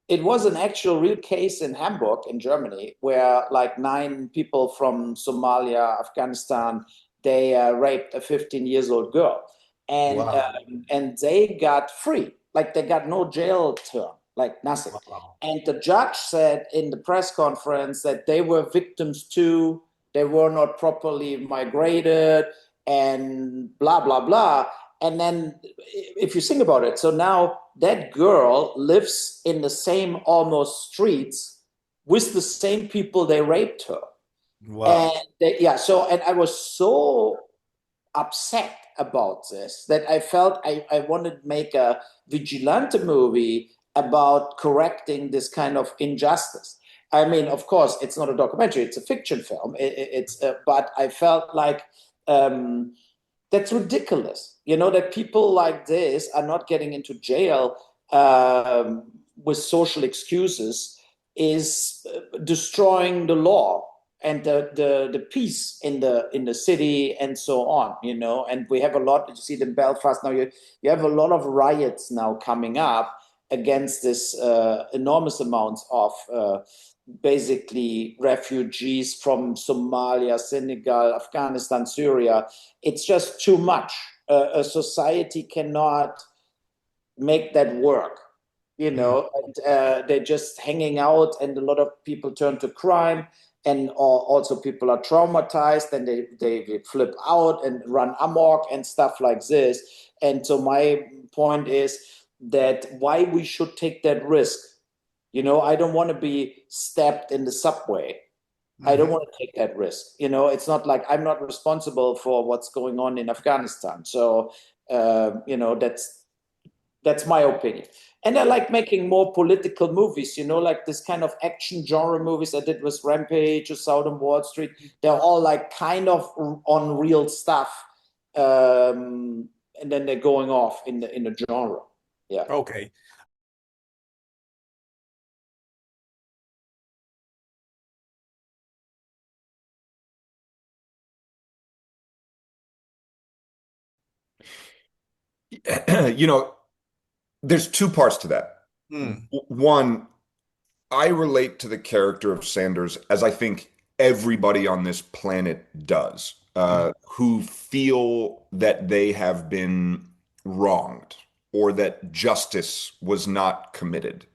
It was an actual real case in Hamburg, in Germany, where like 9 people from Somalia, Afghanistan, they raped a 15 years old girl, Wow. and they got free, like they got no jail term, like nothing. Wow. And the judge said in the press conference that they were victims too. They were not properly migrated, and blah blah blah. And then if you think about it, so now that girl lives in the same almost streets with the same people they raped her. And Wow. yeah, so, and I was so upset about this that I felt I wanted to make a vigilante movie about correcting this kind of injustice. I mean, of course, it's not a documentary; it's a fiction film. But I felt like um, that's ridiculous. You know, that people like this are not getting into jail with social excuses is destroying the law and the peace in the city and so on, you know. And we have a lot, you see it in Belfast now, you have a lot of riots now coming up against this enormous amounts of basically refugees from Somalia, Senegal, Afghanistan, Syria. It's just too much. A society cannot make that work. You Mm. know, and, they're just hanging out, and a lot of people turn to crime, and also people are traumatized, and they flip out and run amok and stuff like this. And so my point is that why we should take that risk. You know, I don't want to be stabbed in the subway. I don't Mhm. want to take that risk. You know, it's not like I'm not responsible for what's going on in Afghanistan. So, you know, that's my opinion. And I like making more political movies, you know, like this kind of action genre movies I did with Rampage or Southern Wall Street. They're all like kind of on real stuff. And then they're going off in the genre. Yeah. Okay. You know, there's two parts to that. Mm. One, I relate to the character of Sanders as I think everybody on this planet does, Mm. who feel that they have been wronged or that justice was not committed.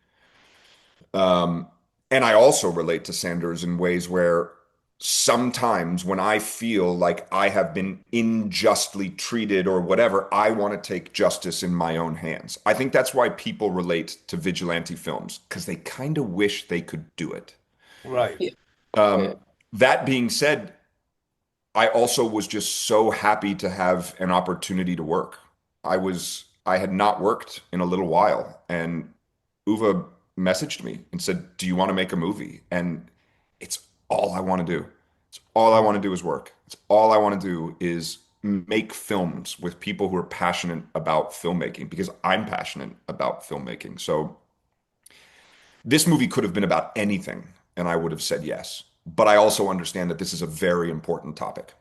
Um, and I also relate to Sanders in ways where sometimes when I feel like I have been unjustly treated or whatever, I want to take justice in my own hands. I think that's why people relate to vigilante films, because they kind of wish they could do it. Right. Yeah. Yeah. Um, that being said, I also was just so happy to have an opportunity to work. I had not worked in a little while, and Uwe messaged me and said, "Do you want to make a movie?" And it's all I want to do. It's all I want to do is work. It's all I want to do is make films with people who are passionate about filmmaking because I'm passionate about filmmaking. So this movie could have been about anything, and I would have said yes. But I also understand that this is a very important topic.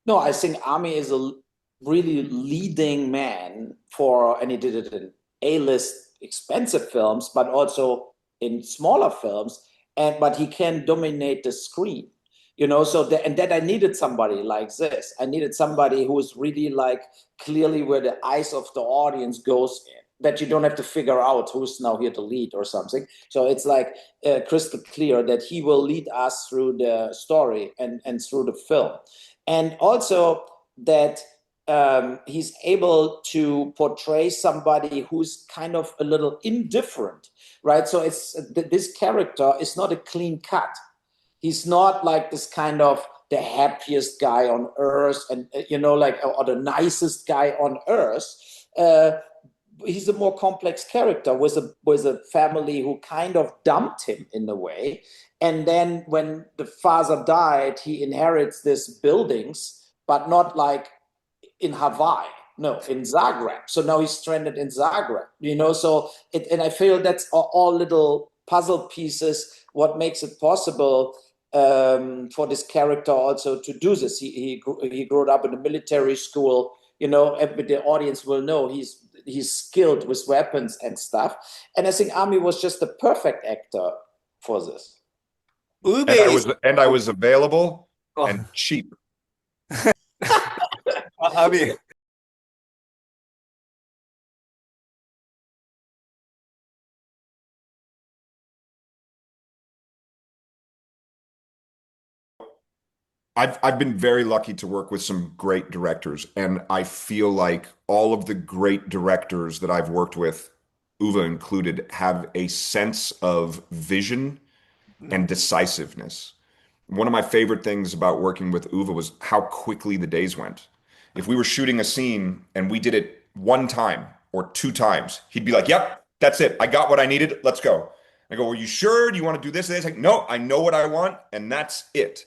No, I think Army is a really leading man for, and he did it in A-list expensive films, but also in smaller films. And but he can dominate the screen, you know. So that, and that I needed somebody like this. I needed somebody who is really like clearly where the eyes of the audience goes in. That you don't have to figure out who's now here to lead or something. So it's like crystal clear that he will lead us through the story and through the film, and also that he's able to portray somebody who's kind of a little indifferent, right? So it's this character is not a clean cut. He's not like this kind of the happiest guy on earth, and you know, like, or the nicest guy on earth. Uh, he's a more complex character with a family who kind of dumped him in a way, and then when the father died, he inherits these buildings, but not like in Hawaii, no, in Zagreb. So now he's stranded in Zagreb, you know. So it, and I feel that's all little puzzle pieces what makes it possible for this character also to do this. He grew up in a military school. The audience will know he's skilled with weapons and stuff. And I think Armie was just the perfect actor for this. And I was available and cheap. I mean, I've been very lucky to work with some great directors, and I feel like all of the great directors that I've worked with, Uwe included, have a sense of vision and decisiveness. One of my favorite things about working with Uwe was how quickly the days went. If we were shooting a scene and we did it one time or two times, he'd be like, "Yep, that's it. I got what I needed. Let's go." I go, "Are you sure? Do you want to do this?" And he's like, "No, I know what I want, and that's it."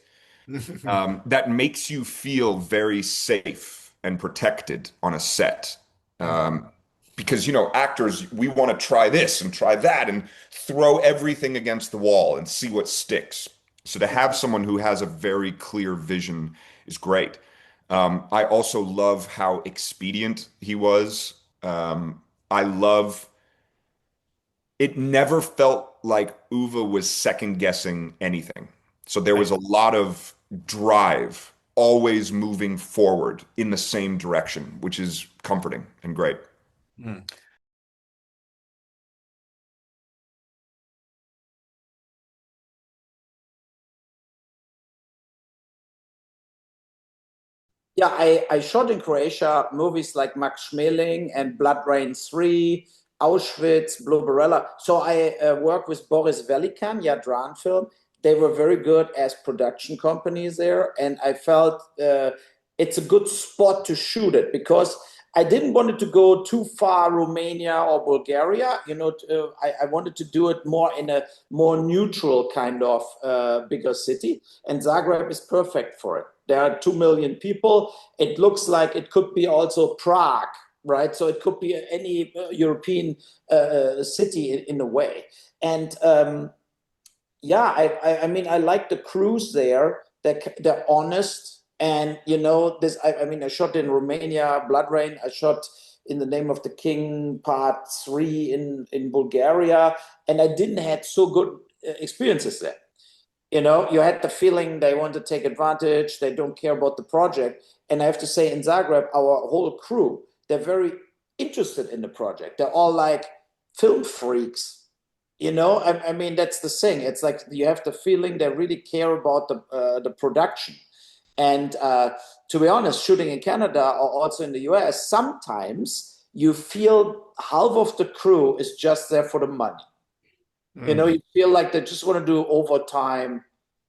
That makes you feel very safe and protected on a set. Because, actors, we want to try this and try that and throw everything against the wall and see what sticks. So to have someone who has a very clear vision is great. I also love how expedient he was. I love it never felt like Uwe was second guessing anything. So there was a lot of drive, always moving forward in the same direction, which is comforting and great. Mm. Yeah, I shot in Croatia movies like Max Schmeling and Blood Rain 3, Auschwitz, Blue Barella. So I worked with Boris Velican, Dran Film. They were very good as production companies there. And I felt it's a good spot to shoot it because I didn't want it to go too far, Romania or Bulgaria. I wanted to do it more in a more neutral kind of bigger city. And Zagreb is perfect for it. There are 2 million people. It looks like it could be also Prague, right? So it could be any European city in a way. And I mean, I like the crews there. They're honest. And, this, I shot in Romania, Blood Rain. I shot In the Name of the King, Part 3 in Bulgaria. And I didn't have so good experiences there. You had the feeling they want to take advantage. They don't care about the project. And I have to say, in Zagreb, our whole crew, they're very interested in the project. They're all like film freaks. I mean, that's the thing. It's like you have the feeling they really care about the production. And to be honest, shooting in Canada or also in the US, sometimes you feel half of the crew is just there for the money. You feel like they just want to do overtime,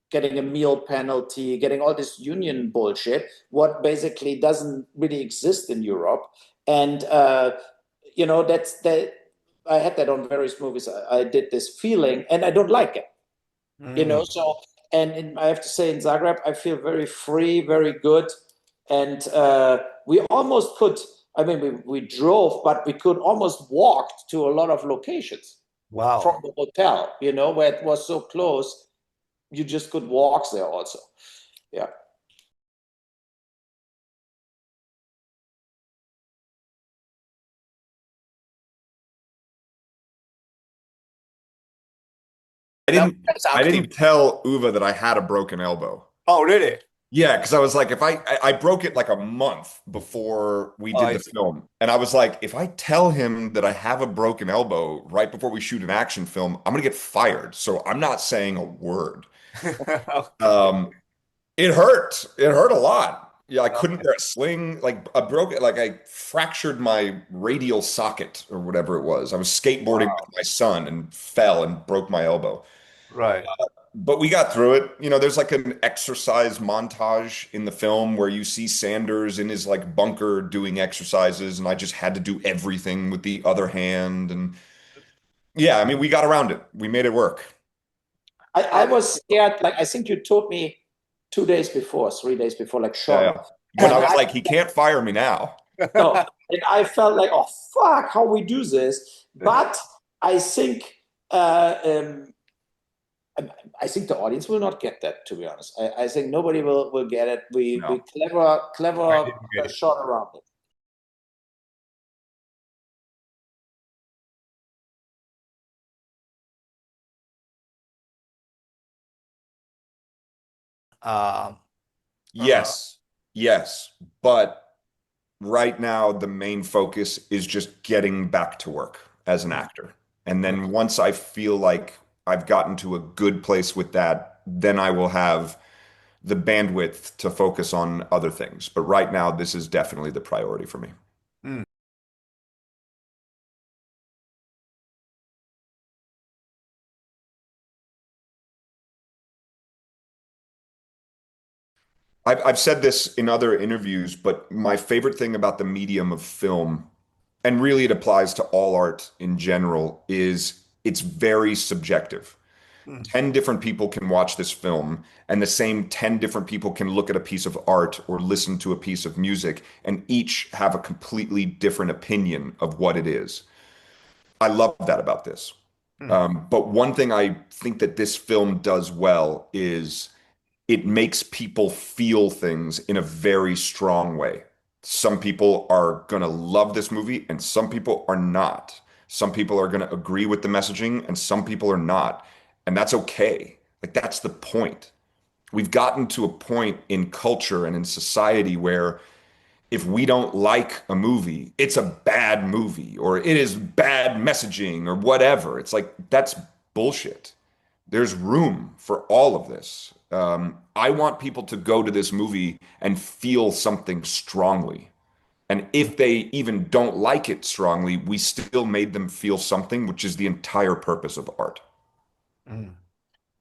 getting a meal penalty, getting all this union bullshit, what basically doesn't really exist in Europe. And, that's that. I had that on various movies. I did this feeling, and I don't like it. So, and I have to say, in Zagreb, I feel very free, very good. And we almost could, I mean, we drove, but we could almost walk to a lot of locations. Wow. From the hotel, where it was so close, you just could walk there also. Yeah. I didn't tell Uwe that I had a broken elbow. Oh, really? Yeah, because I was like, if I broke it like a month before we did the film. And I was like, if I tell him that I have a broken elbow right before we shoot an action film, I'm gonna get fired. So I'm not saying a word. It hurt. It hurt a lot. Yeah, I couldn't wear a sling. Like I fractured my radial socket or whatever it was. I was skateboarding with my son and fell and broke my elbow. Right. But we got through it. There's like an exercise montage in the film where you see Sanders in his like bunker doing exercises, and I just had to do everything with the other hand. And yeah, I mean, we got around it. We made it work. I was scared. Like, I think you told me 2 days before, 3 days before, like, Sean. Yeah. When I was like, he can't fire me now. No, and I felt like, oh, fuck, how we do this. But I think I think the audience will not get that, to be honest. I think nobody will get it. We clever didn't get it. shot around it. Yes, yes, but right now the main focus is just getting back to work as an actor. And then once I feel like I've gotten to a good place with that, then I will have the bandwidth to focus on other things. But right now, this is definitely the priority for me. I've said this in other interviews, but my favorite thing about the medium of film, and really it applies to all art in general, is it's very subjective. 10 different people can watch this film, and the same 10 different people can look at a piece of art or listen to a piece of music, and each have a completely different opinion of what it is. I love that about this. But one thing I think that this film does well is it makes people feel things in a very strong way. Some people are going to love this movie, and some people are not. Some people are going to agree with the messaging, and some people are not. And that's okay. Like, that's the point. We've gotten to a point in culture and in society where if we don't like a movie, it's a bad movie or it is bad messaging or whatever. It's like, that's bullshit. There's room for all of this. I want people to go to this movie and feel something strongly. And if they even don't like it strongly, we still made them feel something, which is the entire purpose of art.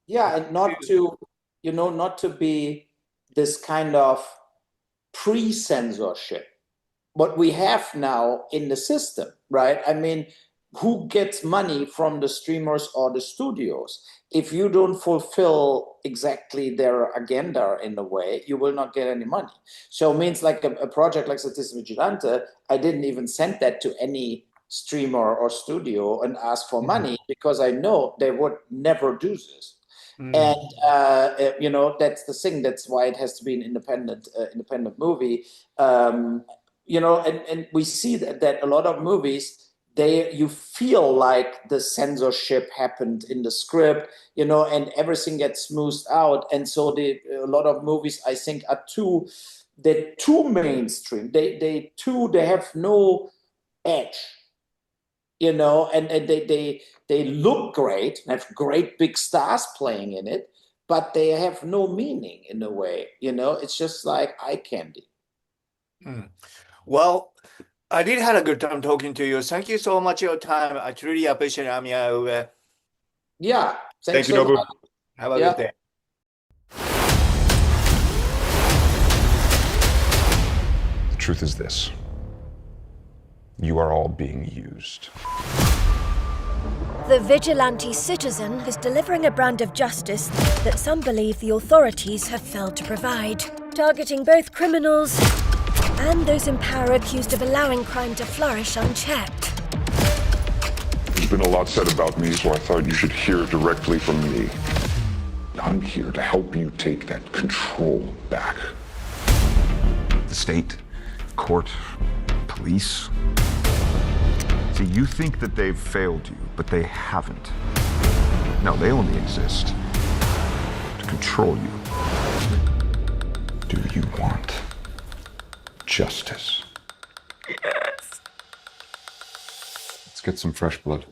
Yeah, and not to be this kind of pre-censorship what we have now in the system, right? I mean, who gets money from the streamers or the studios? If you don't fulfill exactly their agenda in a way, you will not get any money. So it means like a project like Vigilante, I didn't even send that to any streamer or studio and ask for money because I know they would never do this. And that's the thing. That's why it has to be an independent movie. And we see that a lot of movies, you feel like the censorship happened in the script, and everything gets smoothed out. And so a lot of movies, I think, they're too mainstream. They have no edge. And they look great, have great big stars playing in it, but they have no meaning in a way. It's just like eye candy. Well, I did have a good time talking to you. Thank you so much for your time. I truly appreciate it, Armie. Yeah. Thank you, Nobu. Have a good day. The truth is this. You are all being used. The vigilante citizen is delivering a brand of justice that some believe the authorities have failed to provide, targeting both criminals and those in power accused of allowing crime to flourish unchecked. There's been a lot said about me, so I thought you should hear directly from me. I'm here to help you take that control back. The state, court, police. See, you think that they've failed you, but they haven't. No, they only exist to control you. Do you want justice? Yes. Let's get some fresh blood.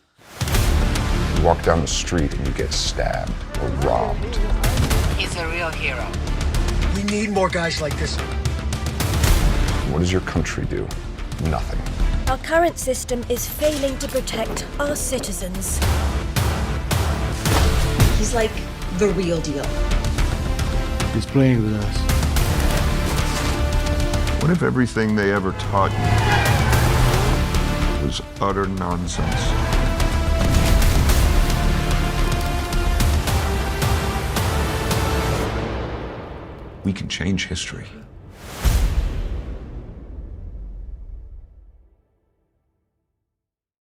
You walk down the street and you get stabbed or robbed. He's a real hero. We need more guys like this. What does your country do? Nothing. Our current system is failing to protect our citizens. He's like the real deal. He's playing with us. What if everything they ever taught you was utter nonsense? We can change history.